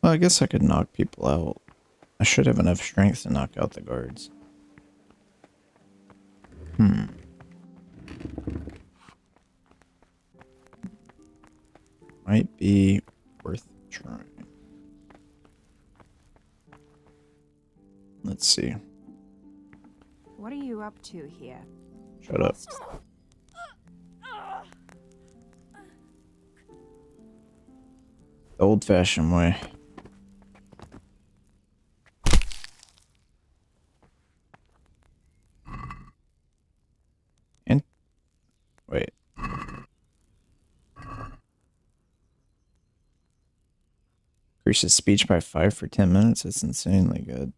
Well, I guess I could knock people out. I should have enough strength to knock out the guards. Might be worth trying. Let's see. What are you up to here? Shut up. The old-fashioned way. And wait. Increases speech by 5 for 10 minutes. That's insanely good.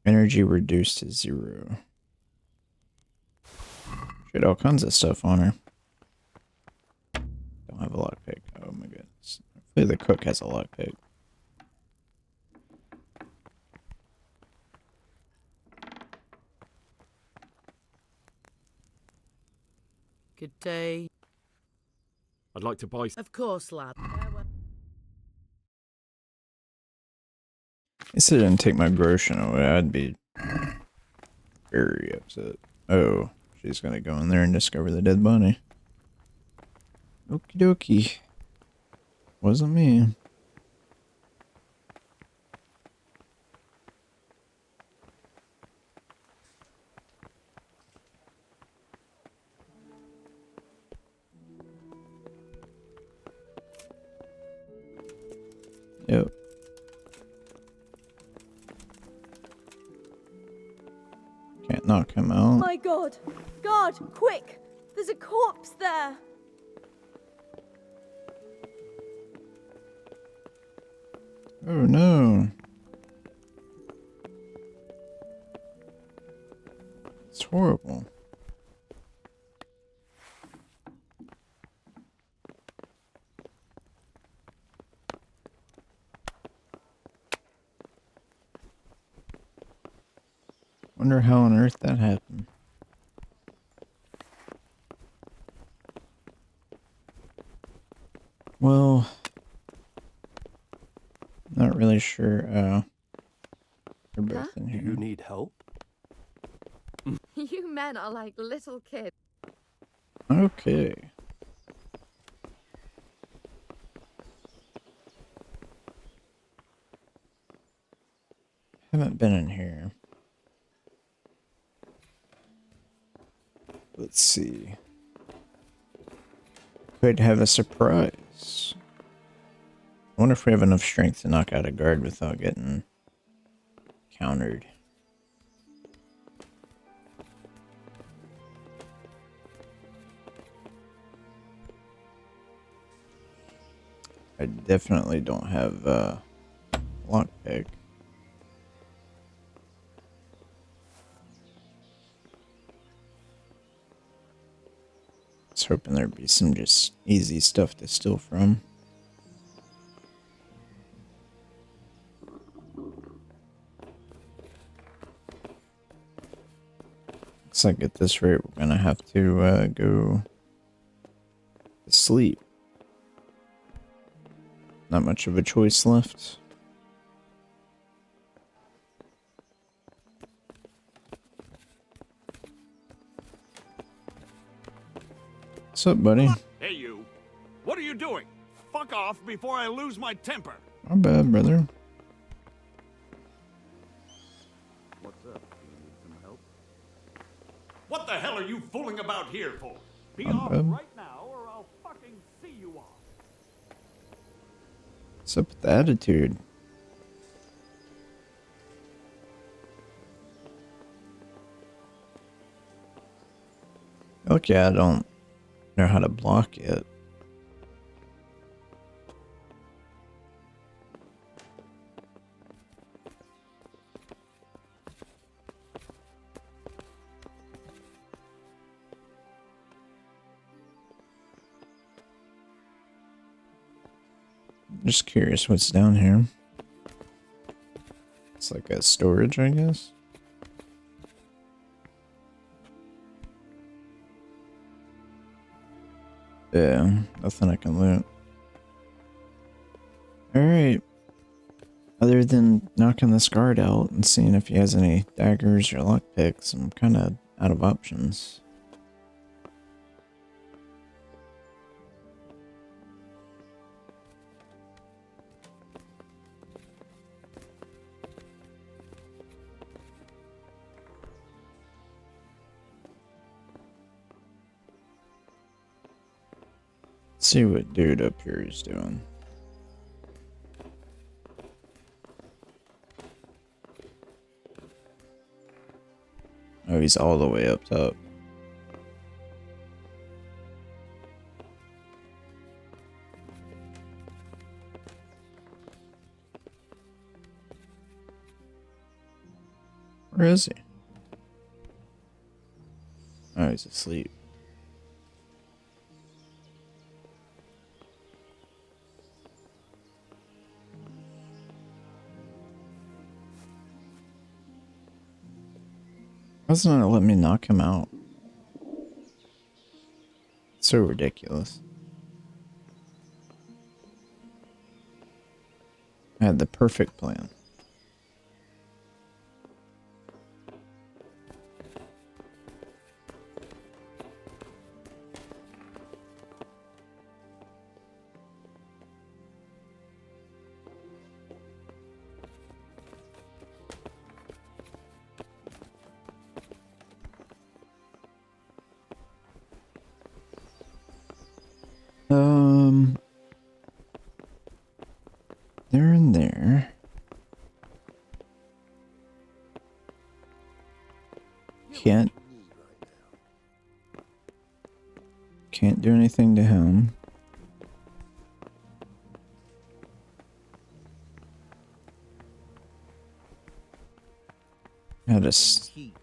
Energy reduced to 0. Shit, all kinds of stuff on her. Don't have a lockpick. Oh my goodness. Hopefully the cook has a lockpick. Good day. I'd like to buy... Of course, lad. If they didn't take my groschen away, I'd be very upset. Oh, she's gonna go in there and discover the dead body. Okie dokie. Wasn't me. Yep. Can't knock him out. My God! Guard, quick! There's a corpse there! Oh no. It's horrible. Wonder how on earth that happened. Well, not really sure. They're both in Do here. you need help? You men are like little kids. Okay. Haven't been in here. Let's see. Could have a surprise. I wonder if we have enough strength to knock out a guard without getting countered. I definitely don't have lockpick. I was hoping there'd be some just easy stuff to steal from. Looks like at this rate we're gonna have to go to sleep. Not much of a choice left. What's up, buddy? Hey, you. What are you doing? Fuck off before I lose my temper. My bad, brother. What's up? You need some help? What the hell are you fooling about here for? Be My off bad. right now or I'll fucking see you off. What's up with the attitude? Okay, I don't know how to block it. Just curious what's down here. It's like a storage, I guess. Yeah, nothing I can loot. Alright. Other than knocking this guard out and seeing if he has any daggers or lockpicks, I'm kind of out of options. Let's see what dude up here is doing. Oh, he's all the way up top. Where is he? Oh, he's asleep. Why doesn't it let me knock him out? It's so ridiculous. I had the perfect plan. They're in there. Can't do anything to him. Had a Heat.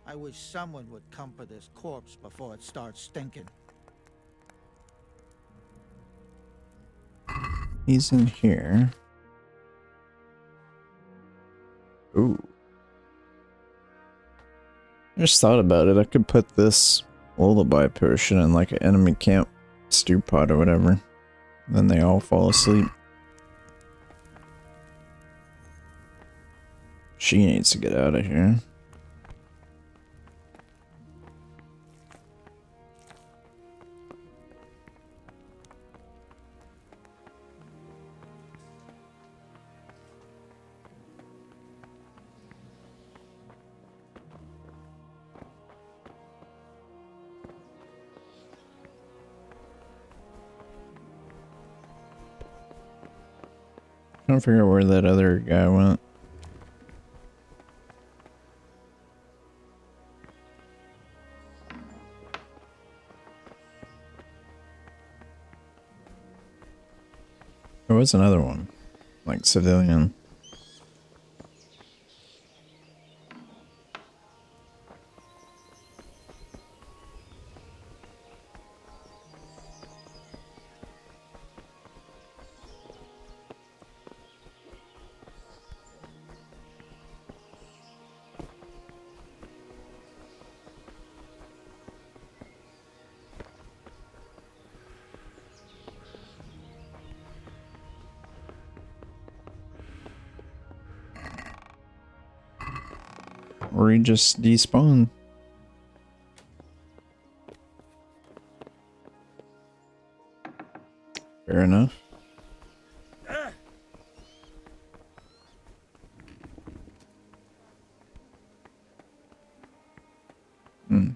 I wish someone would comfort this corpse before it starts stinking. He's in here. Ooh. I just thought about it. I could put this lullaby potion in like an enemy camp stew pot or whatever. Then they all fall asleep. She needs to get out of here. Trying to figure out where that other guy went. There was another one, like civilian. Or he just despawned. Fair enough.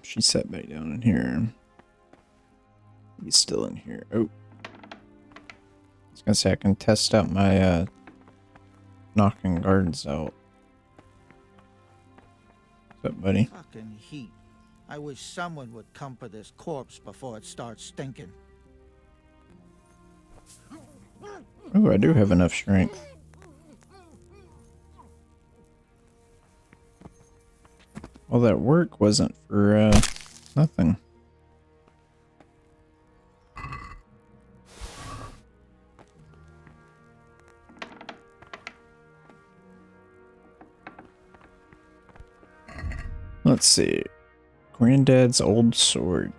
She sat back down in here. He's still in here. Oh. I was gonna say I can test out my knocking guards out. What's up, buddy? Fucking heat. I wish someone would comfort this corpse before it starts stinking. Oh, I do have enough strength. All that work wasn't for nothing. Let's see. Granddad's old sword.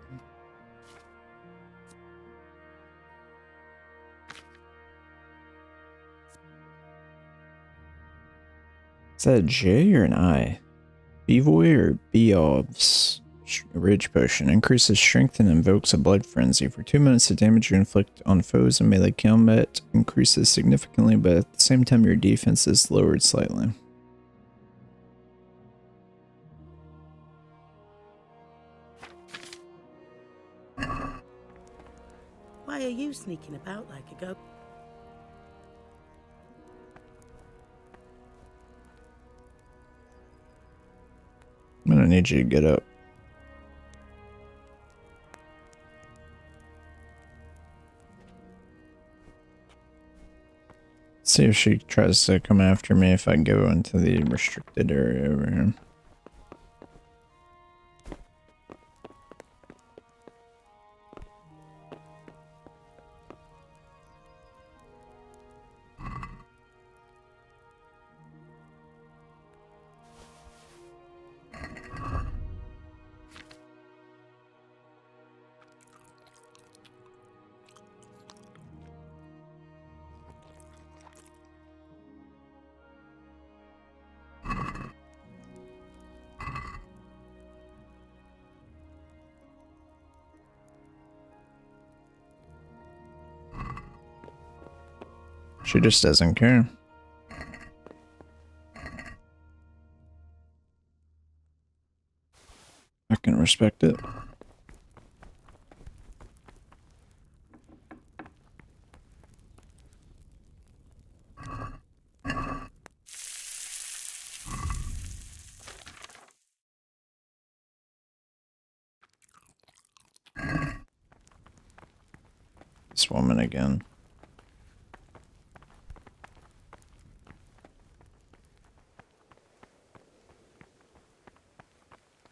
Is that a J or an I? Bevoy or Beov's Rage Potion increases strength and invokes a blood frenzy. For 2 minutes, the damage you inflict on foes in melee combat increases significantly, but at the same time, your defense is lowered slightly. Why are you sneaking about like a goat? I'm gonna need you to get up. See if she tries to come after me if I go into the restricted area over here. She just doesn't care. I can respect it. This woman again.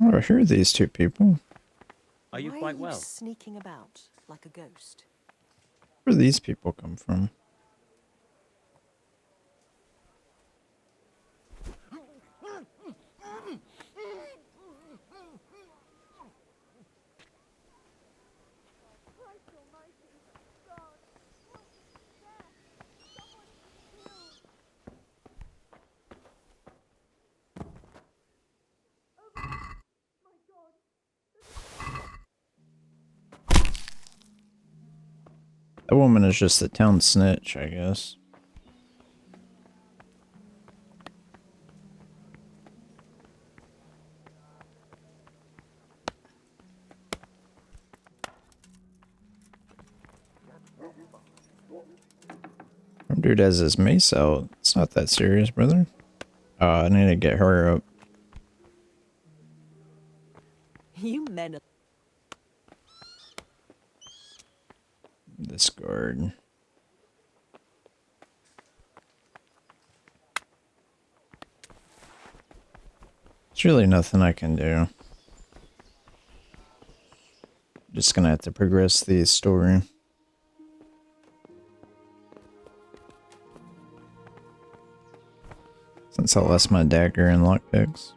Oh, I hear these two people. Are you Why quite are you well? sneaking about like a ghost? Where do these people come from? That woman is just the town snitch, I guess. Some dude has his mace out. It's not that serious, brother. I need to get her up. You men are... This guard. There's really nothing I can do. Just gonna have to progress the story. Since I lost my dagger and lockpicks.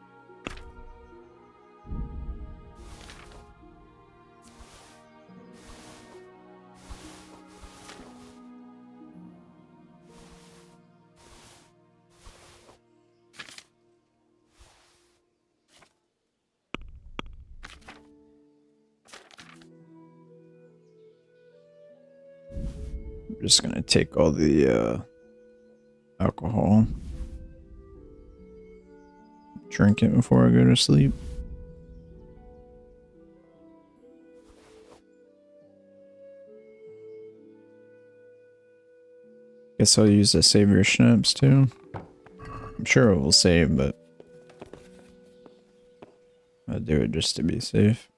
I'm just gonna take all the alcohol. Drink it before I go to sleep. Guess I'll use the savior schnapps too. I'm sure it will save, but I'll do it just to be safe.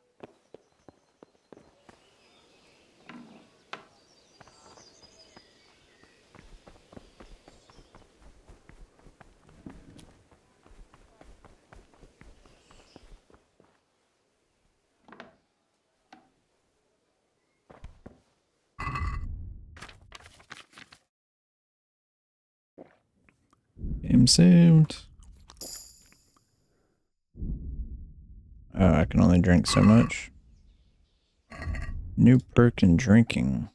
Game saved. I can only drink so much. New perk in drinking.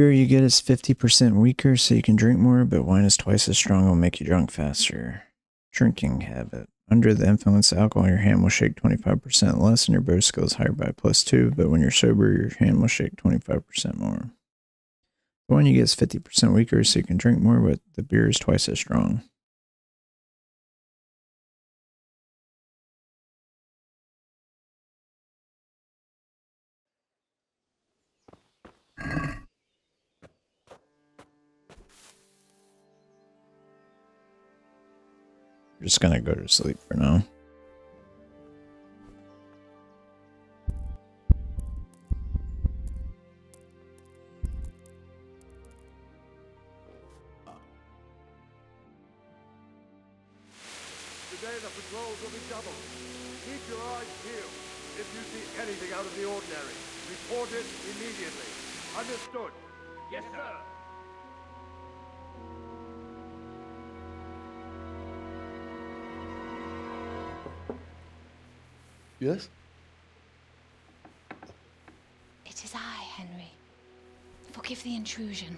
Beer you get is 50% weaker, so you can drink more, but wine is twice as strong and will make you drunk faster. Drinking habit. Under the influence of alcohol, your hand will shake 25% less and your boast goes higher by +2, but when you're sober, your hand will shake 25% more. The wine you get is 50% weaker, so you can drink more, but the beer is twice as strong. I'm just gonna go to sleep for now. Today the patrols will be doubled. Keep your eyes peeled. If you see anything out of the ordinary, report it immediately. Understood? Yes, sir. Yes? It is I, Henry. Forgive the intrusion.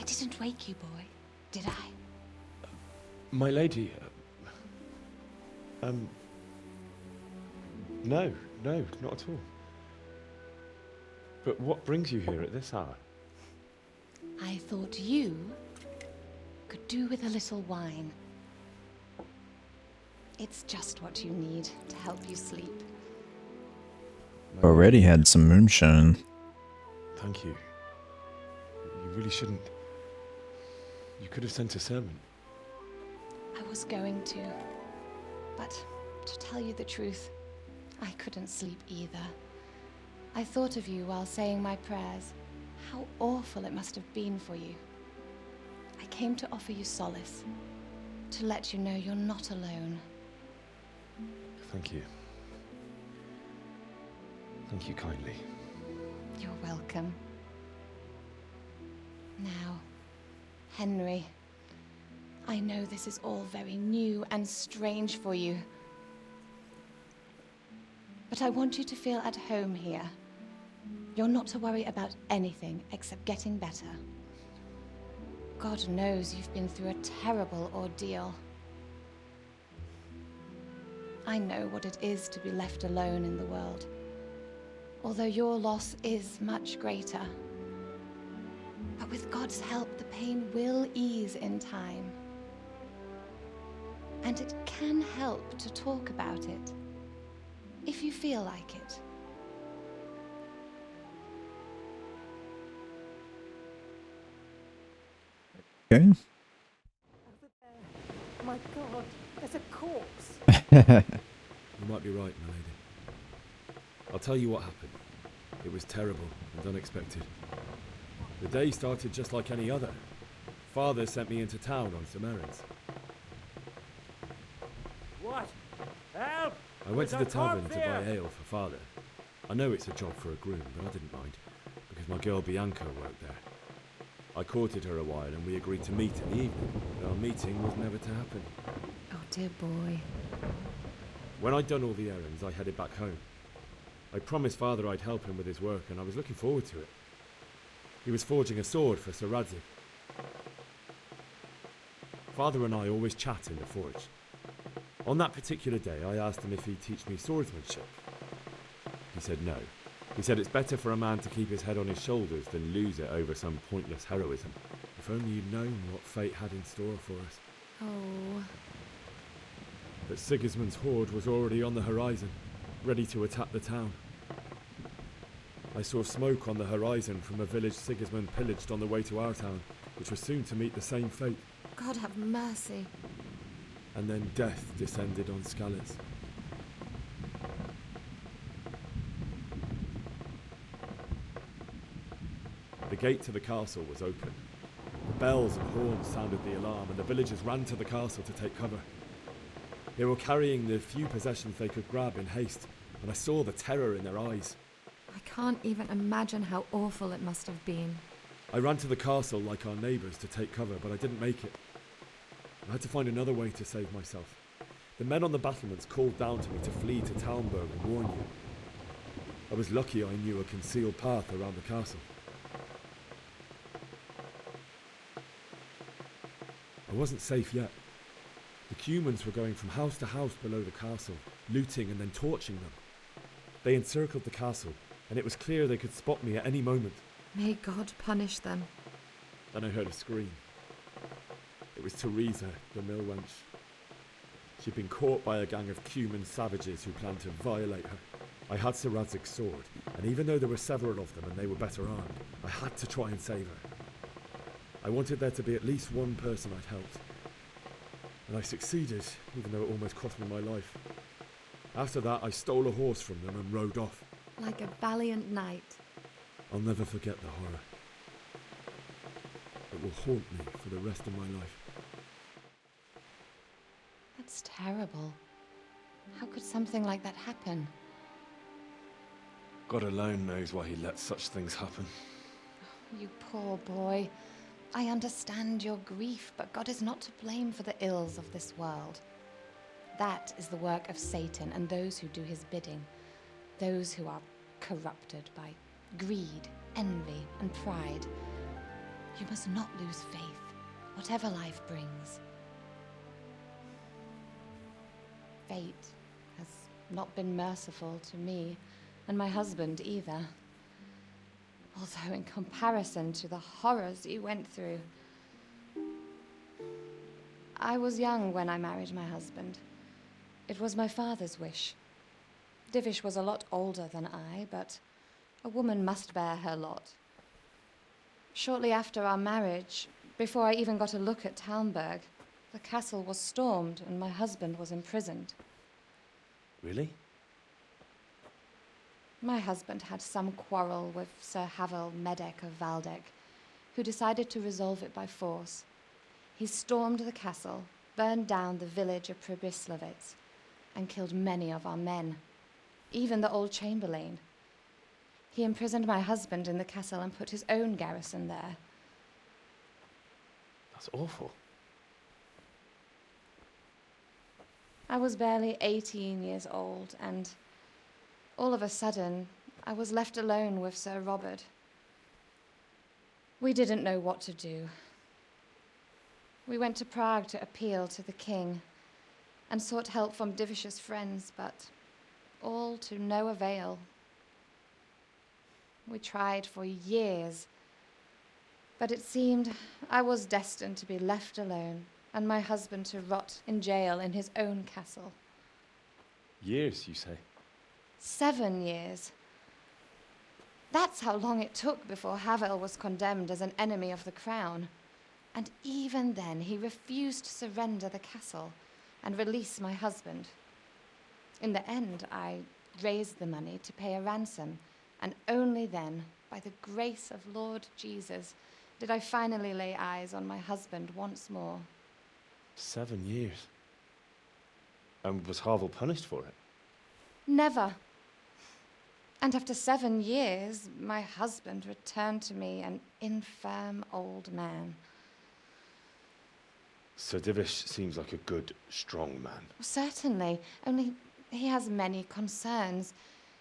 I didn't wake you, boy, did I? My lady, no, not at all. But what brings you here at this hour? I thought you could do with a little wine. It's just what you need to help you sleep. Already had some moonshine. Thank you. You really shouldn't. You could have sent a servant. I was going to, but to tell you the truth, I couldn't sleep either. I thought of you while saying my prayers. How awful it must have been for you. I came to offer you solace, to let you know you're not alone. Thank you. Thank you kindly. You're welcome. Now, Henry, I know this is all very new and strange for you, but I want you to feel at home here. You're not to worry about anything except getting better. God knows you've been through a terrible ordeal. I know what it is to be left alone in the world, although your loss is much greater. But with God's help, the pain will ease in time. And it can help to talk about it, if you feel like it. Okay. My God, there's a corpse. You might be right, my lady. I'll tell you what happened. It was terrible and unexpected. The day started just like any other. Father sent me into town on some errands. What? Help! I went to the tavern to buy ale for Father. I know it's a job for a groom, but I didn't mind, because my girl Bianca worked there. I courted her a while and we agreed to meet in the evening, but our meeting was never to happen. Oh, dear boy. When I'd done all the errands, I headed back home. I promised Father I'd help him with his work, and I was looking forward to it. He was forging a sword for Sir Radzig. Father and I always chat in the forge. On that particular day, I asked him if he'd teach me swordsmanship. He said no. He said it's better for a man to keep his head on his shoulders than lose it over some pointless heroism. If only you'd known what fate had in store for us. Oh. But Sigismund's horde was already on the horizon, ready to attack the town. I saw smoke on the horizon from a village Sigismund pillaged on the way to our town, which was soon to meet the same fate. God have mercy. And then death descended on Skalitz. The gate to the castle was open. The bells and horns sounded the alarm, and the villagers ran to the castle to take cover. They were carrying the few possessions they could grab in haste, and I saw the terror in their eyes. I can't even imagine how awful it must have been. I ran to the castle like our neighbours to take cover, but I didn't make it. I had to find another way to save myself. The men on the battlements called down to me to flee to Talmberg and warn you. I was lucky I knew a concealed path around the castle. I wasn't safe yet. The Cumans were going from house to house below the castle, looting and then torching them. They encircled the castle, and it was clear they could spot me at any moment. May God punish them. Then I heard a scream. It was Teresa, the mill wench. She'd been caught by a gang of Cuman savages who planned to violate her. I had Sir Radzig's sword, and even though there were several of them and they were better armed, I had to try and save her. I wanted there to be at least one person I'd helped. And I succeeded, even though it almost cost me my life. After that, I stole a horse from them and rode off. Like a valiant knight. I'll never forget the horror. It will haunt me for the rest of my life. That's terrible. How could something like that happen? God alone knows why he lets such things happen. You poor boy. I understand your grief, but God is not to blame for the ills of this world. That is the work of Satan and those who do his bidding. Those who are corrupted by greed, envy, and pride. You must not lose faith, whatever life brings. Fate has not been merciful to me, and my husband either. Although in comparison to the horrors you went through. I was young when I married my husband. It was my father's wish. Divish was a lot older than I, but a woman must bear her lot. Shortly after our marriage, before I even got a look at Talmberg, the castle was stormed and my husband was imprisoned. Really? My husband had some quarrel with Sir Havel Medek of Valdek, who decided to resolve it by force. He stormed the castle, burned down the village of Pribyslavitz, and killed many of our men, even the old chamberlain. He imprisoned my husband in the castle and put his own garrison there. That's awful. I was barely 18 years old, and all of a sudden, I was left alone with Sir Robert. We didn't know what to do. We went to Prague to appeal to the king and sought help from Divish's friends, but all to no avail. We tried for years, but it seemed I was destined to be left alone and my husband to rot in jail in his own castle. Years, you say? 7 years. That's how long it took before Havel was condemned as an enemy of the crown. And even then, he refused to surrender the castle and release my husband. In the end, I raised the money to pay a ransom, and only then, by the grace of Lord Jesus, did I finally lay eyes on my husband once more. 7 years. And was Havel punished for it? Never. And after 7 years, my husband returned to me an infirm old man. Sir Divish seems like a good, strong man. Certainly, only he has many concerns.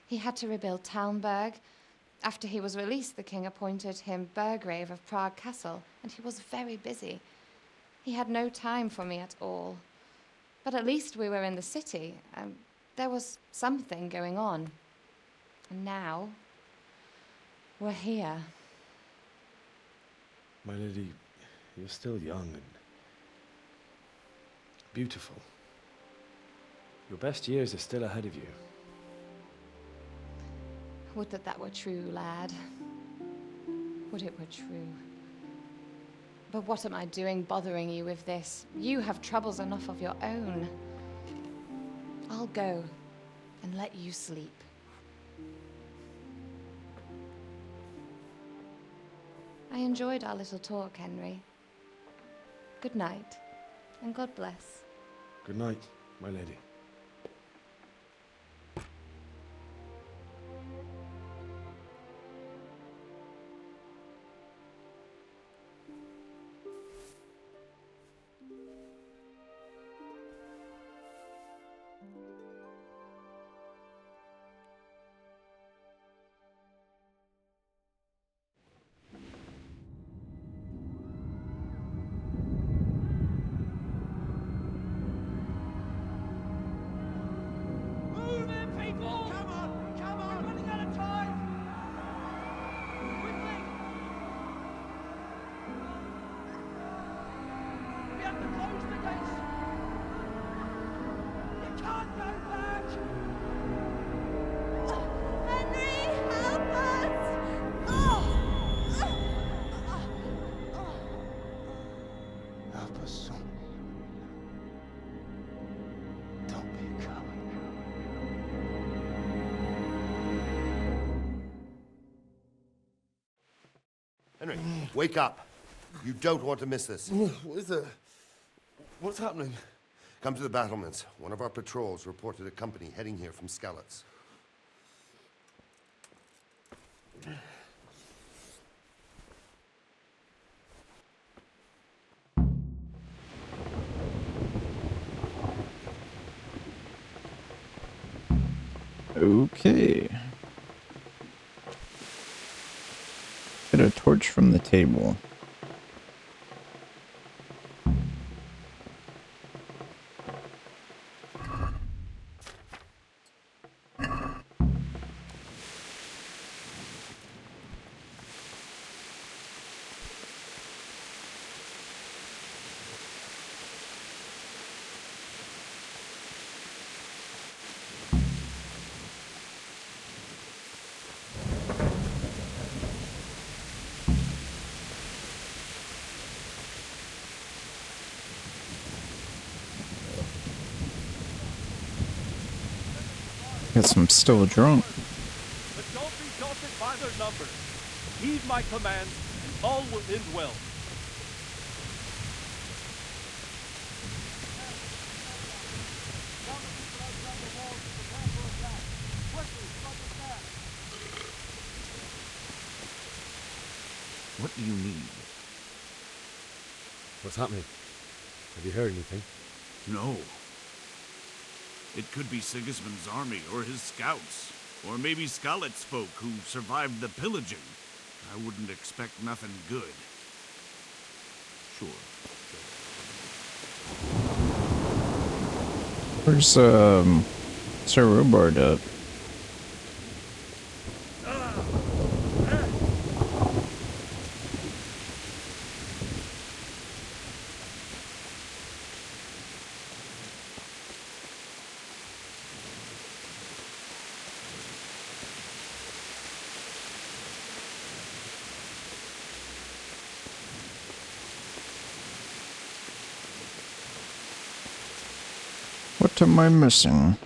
He had to rebuild Talmberg. After he was released, the king appointed him Burgrave of Prague Castle, and he was very busy. He had no time for me at all. But at least we were in the city. There was something going on. And now, we're here. My lady, you're still young and beautiful. Your best years are still ahead of you. Would that that were true, lad. Would it were true. But what am I doing bothering you with this? You have troubles enough of your own. I'll go and let you sleep. I enjoyed our little talk, Henry. Good night, and God bless. Good night, my lady. Henry, wake up. You don't want to miss this. What is it? What's happening? Come to the battlements. One of our patrols reported a company heading here from Skalitz. Okay. Get a torch from the table. Guess I'm still drunk. But don't be daunted by their numbers. Heed my commands, and all will end well. What do you need? What's happening? Have you heard anything? No. It could be Sigismund's army or his scouts. Or maybe Skalitz folk who survived the pillaging. I wouldn't expect nothing good. Sure. Where's Sir Robard at? What am I missing?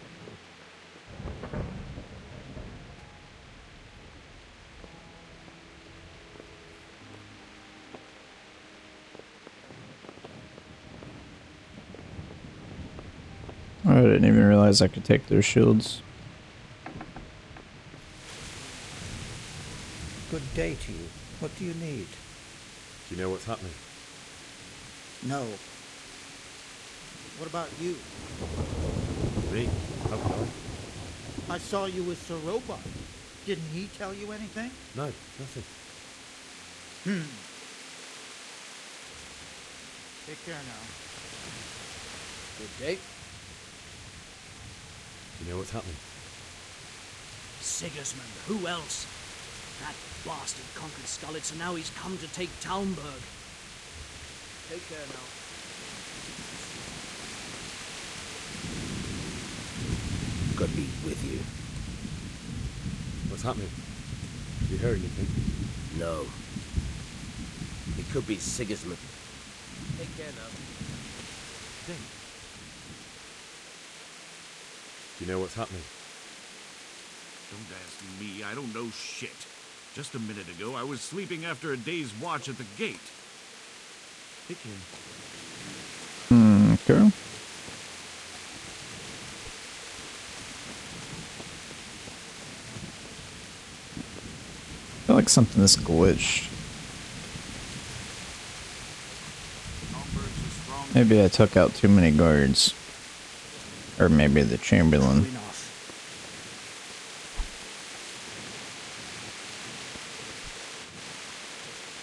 I didn't even realize I could take their shields. Good day to you. What do you need? Do you know what's happening? No. What about you? Me? How can I saw you with Sir Robot. Didn't he tell you anything? I? No, nothing. Take care now. Good day. Do you know what's happening? Sigismund, who else? That bastard conquered Skalitz and now he's come to take Talmberg. Take care now. Good to be with you. What's happening? Have you heard anything? No. It could be Sigismund. Take care now. Do you know what's happening? Don't ask me, I don't know shit. Just a minute ago, I was sleeping after a day's watch at the gate. Pick him. Okay. I feel like something is glitched. Maybe I took out too many guards. Or maybe the Chamberlain.